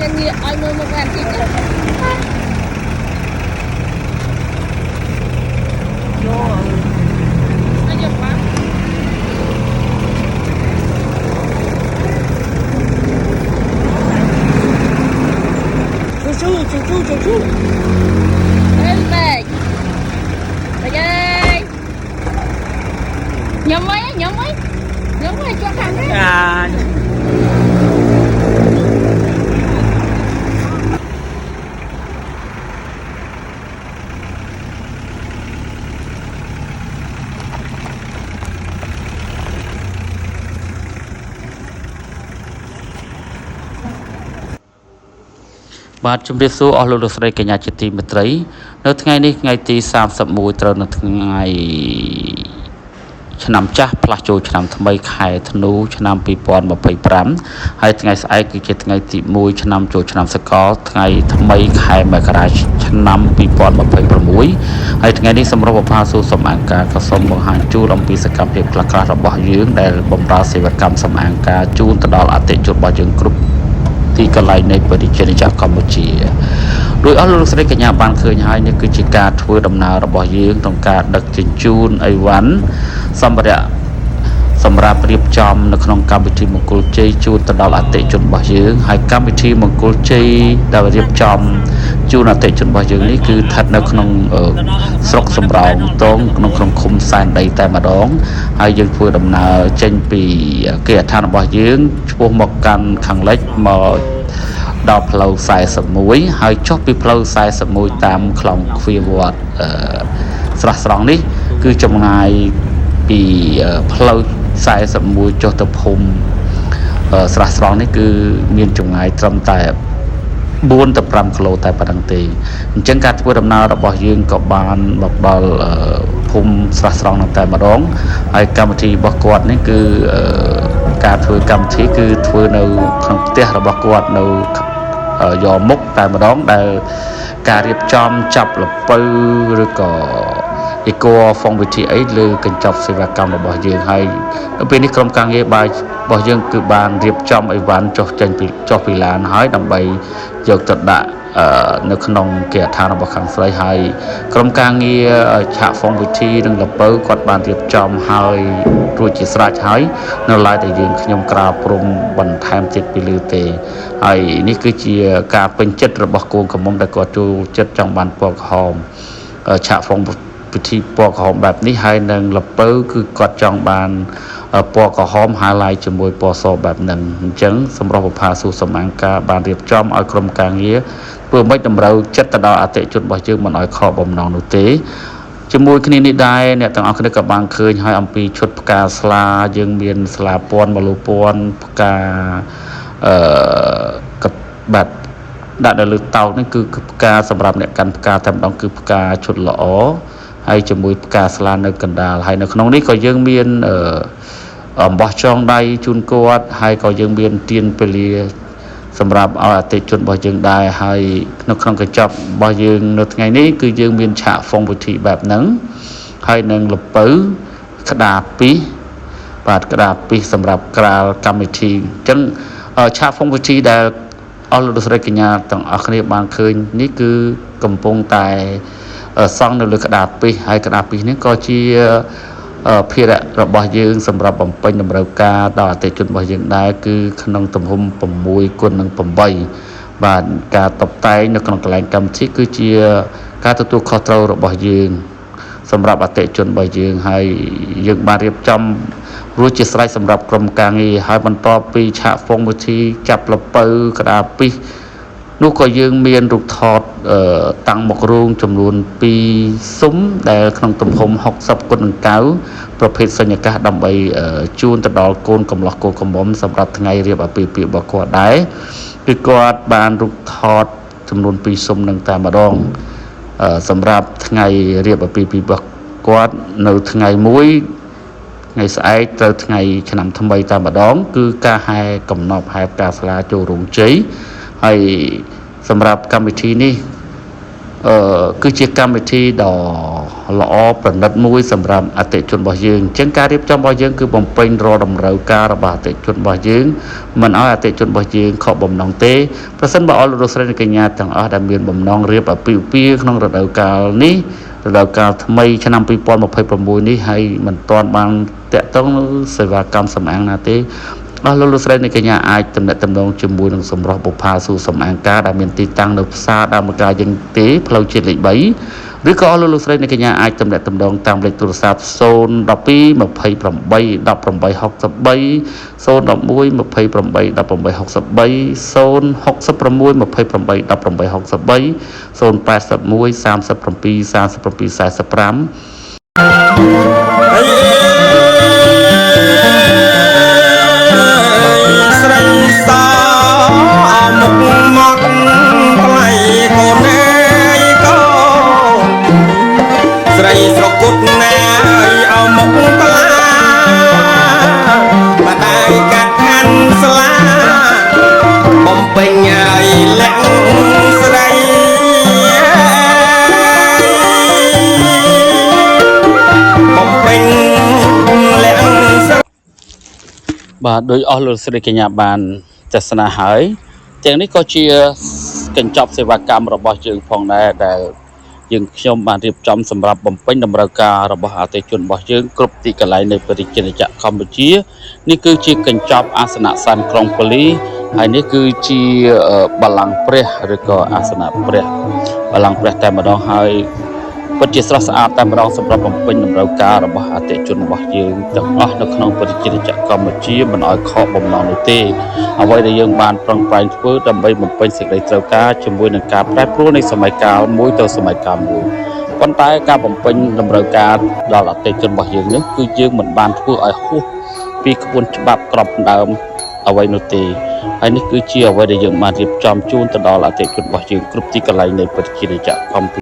Nên nghĩa ai mua một ngàn thịt đấy. Nó nhiều quá. Chú. Lên bạch. Bạch ơi. Nhóm mấy cho khăn đấy. À.បាទជំរាបសួរអស់លោកស្រីកញ្ញាជាទីមេត្រីនៅថ្ងៃនេះថ្ងៃទី31ត្រូវនៅថ្ងៃឆ្នាំចាស់ផ្លាស់ចូលឆ្នាំថ្មីខែធ្នូឆ្នាំ2025ហើយថ្ងៃស្អែកគឺជាថ្ងៃទី1ឆ្នាំចូលឆ្នាំសកលថ្ងៃថ្មីខែមករាឆ្នាំ2026ហើយថ្ងៃនេះសម្រាប់ប្រផាសួរសំអាងការក៏សូមបង្ហាញជូនអំពីសកម្មភាពខ្លះៗរបស់យើងដែលបម្រើសេវាកម្មសំអាងការជូនទៅដល់អតិថិជនរបស់យើងគ្រប់ទីកន្លែងនៃប្រទេសជាតិកម្ពុជាដោយអស់លោកស្រីកញ្ញាបានឃើញហើយនេះគឺជាការធ្វើដំណើររបស់យើងក្នុងការដឹកជញ្ជូនអីវ៉ាន់សម្ភារៈសម្រាប់រៀបចំនៅក្នុងកម្មវិធីមង្គលជ័យជូនទៅដល់អតិថិជនរបស់យើងហើយកម្មវិធីមង្គលជ័យដែលរៀបចំជូនអតិថិជនរបស់យើងនេះគឺស្ថិតនៅក្នុងស្រុកសំរោងតងក្នុងឃុំសែនដីតែម្ដងហើយយើងធ្វើដំណើរចេញពីគេហដ្ឋានរបស់យើងឆ្ពោះមកកាន់ខាងលិចមកដល់ផ្លូវ41ហើយចុះពីផ្លូវ41តាមខ្លងទ្វារវត្តស្រះស្រង់នេះគឺចម្ងាយពីផ្លូវ41ចុះទៅភូមិស្រះស្រង់នេះគឺមានចម្ងាយត្រឹមតែ4ទៅ5គីឡូតែប៉ុណ្្នឹងទេអញ្ចឹងការធ្វើដំណើររបស់យើងក៏បានមកដល់ភូមិស្រះស្រង់នោះតែម្ដងហើយកម្មវិធីរបស់គាត់នេះគឺការធ្វើកម្មវិធីគឺធ្វើនៅក្នុងផ្ទះរបស់គាត់នៅយកមុខតែម្ដងដែលការរៀបចំចាប់លពៅឬក៏អេកូហ្វុងវិធីអីលើកញ្ចប់សេវាកម្មរបស់យើងហើយនៅពេលនេះក្រុមការងាររបស់យើងគឺបានរៀបចំអីវ៉ាន់ចុះពីឡានហើយដើម្បីយកទៅដាក់នៅក្នុងគេហដ្ឋានរបស់ខាងស្រីហើយក្រុមការងារឆាកហ្វុងវិធីនិងលពៅគាត់បានរៀបចំហើយរួចជាស្រេចហើយនៅឡើយតែយើងខ្ញុំក្រៅព្រមបន្ថែមទៀតពីលើទេហើយនេះគឺជាការពេញចិត្តរបស់កូនកំមុំដែលគាត់ចូលចិត្តចង់បានពណ៌ក្រហមឆាកហ្វុងពិធីពណ៌ក្រហមបែបនេះហើយនឹងលពៅគឺគាត់ចង់បានពណ៌ក្រហមហាឡៃជាមួយពណ៌សបែបហ្នឹងអញ្ចឹងសម្រាប់ប្រផាសួរសំអាងការបានរៀបចំឲ្យក្រុមការងារធ្វើមិនតម្រូវចិត្តទៅដល់អតិថិជនរបស់យើងមិនឲ្យខកបំណងនោះទេជាមួយគ្នានេះដែរអ្នកទាំងអស់គ្នាក៏បានឃើញហើយអំពីឈុតផ្កាស្លាយើងមានស្លាពណ៌មលូពណ៌ផ្កាបាត់ដាក់នៅលើតោកនេះគឺផ្កាសម្រាប់អ្នកកាន់ផ្កាតែម្ដងគឺផ្កាឈុតល្អហើយជាមួយផ្កាស្លានៅកណ្ដាលហើយនៅក្នុងនេះក៏យើងមានអំបោះចងដៃជូនគាត់ហើយក៏យើងមានទៀនពលាសម្រាប់ឲ្យអតិថិជនរបស់យើងដែរហើយនៅក្នុងកញ្ចប់របស់យើងនៅថ្ងៃនេះគឺយើងមានឆាកហ្វុងវិធីបែបហ្នឹងហើយនឹងលពៅក្តារពីបាទក្តារពីសម្រាប់ក្រាលកម្មវិធីអញ្ចឹងឆាកហ្វុងវិធីដែលអស់លោកស្រីកញ្ញាទាំងអស់គ្នាបានឃើញនេះគឺកំពុងតែសង់នៅលើក្តារពីហើយក្តារពីនេះក៏ជាភារៈរបស់យើងសម្រាប់បំពេញតម្រូវការដល់អតិថិជនរបស់យើងដែរគឺក្នុងទំហំ6x8បាទការតុបតែងនៅក្នុងកន្លែងកម្មវិធីគឺជាការទទួលខុសត្រូវរបស់យើងសម្រាប់អតិថិជនរបស់យើងហើយយើងបានរៀបចំរួចជាស្រេចសម្រាប់ក្រុមការងារហើយបន្ទាប់ពីឆាកហ្វុងវិធីចាប់លពៅក្តារពីនោះក៏យើងមានរូបថតតាំងមុខរោងចំនួន2ស៊ុំដែលក្នុងទំហំ60x9ប្រភេទសញ្ញាកាសដើម្បីជូនទៅដល់កូនកំលោះកូនកំមុំសម្រាប់ថ្ងៃរៀបអាពាហ៍ពិពាហ៍របស់គាត់ដែរគឺគាត់បានរូបថតចំនួន2ស៊ុំនឹងតែម្ដងសម្រាប់ថ្ងៃរៀបអាពាហ៍ពិពាហ៍របស់គាត់នៅថ្ងៃ1ថ្ងៃស្អែកទៅថ្ងៃឆ្នាំថ្មីតែម្ដងគឺការហែកំណប់ហែផ្កាស្លាចូលរោងជ័យហើយសម្រាប់កម្មវិធីនេះគឺជាកម្មវិធីដ៏ ល្អប្រណិតមួយសម្រាប់អតិជនរបស់យើងអញ្ចឹងការរៀបចំរបស់យើងគឺបំពេញរាល់តម្រូវការរបស់អតិជនរបស់យើងមិនឲ្យអតិជនរបស់យើងខកបំណងទេប្រសិនបើអស់លោកស្រីនិងកញ្ញាទាំងអស់ដែលមានបំណងរៀបអាពាហ៍ពិពាហ៍ក្នុងរដូវកាលនេះរដូវកាលថ្មីឆ្នាំ2026នេះហើយមិនទាន់បានតាក់ទងនឹងសេវាកម្មសម្អាងណាទេអស់លោកស្រីនិងកញ្ញាអាចទំនាក់ទំនងជាមួយនឹងសម្រស់បុប្ផាសួរសម្អាងការដែលមានទីតាំងនៅផ្សារដើមម្ការយើងទេផ្លូវជាតិលេខ3ឬក៏អស់លោកស្រីនិងកញ្ញាអាចទំនាក់ទំនងតាមលេខទូរស័ព្ទ012 28 1863 011 28 1863 066 28 1863 081 37 37 45បាទដោយអស់លោកស្រីកញ្ញាបានទស្សនាហើយទាំងនេះក៏ជាកញ្ចប់សេវាកម្មរបស់យើងផងដែរដែលយើងខ្ញុំបានរៀបចំសម្រាប់បំពេញតម្រូវការរបស់អតិថិជនរបស់យើងគ្រប់ទីកន្លែងនៅប្រទេសកម្ពុជានេះគឺជាកញ្ចប់អាសនៈសានក្រុងប៉ូលីហើយនេះគឺជាបល្ល័ង្កព្រះឬក៏អាសនៈព្រះបល្ល័ង្កព្រះតែម្ដងហើយពិតជាស្រស់ស្អាតតែម្ដងសម្រាប់បំពេញតម្រូវការរបស់អតិថិជនរបស់យើងទាំងអស់នៅក្នុងប្រទេសកម្ពុជាមិនឲ្យខកបំណងនោះទេអ្វីដែលយើងបានប្រឹងប្រែងធ្វើដើម្បីបំពេញសេចក្តីត្រូវការជាមួយនឹងការប្រែប្រួលនៃសម័យកាលមួយទៅសម័យកាលមួយប៉ុន្តែការបំពេញតម្រូវការដល់អតិថិជនរបស់យើងនេះគឺយើងមិនបានធ្វើឲ្យហួសពីក្បួនច្បាប់ក្របដើមអ្វីនោះទេហើយនេះគឺជាអ្វីដែលយើងបានរៀបចំជូនទៅដល់អតិថិជនរបស់យើងគ្រប់ទីកន្លែងនៃប្រទេសកម្ពុជា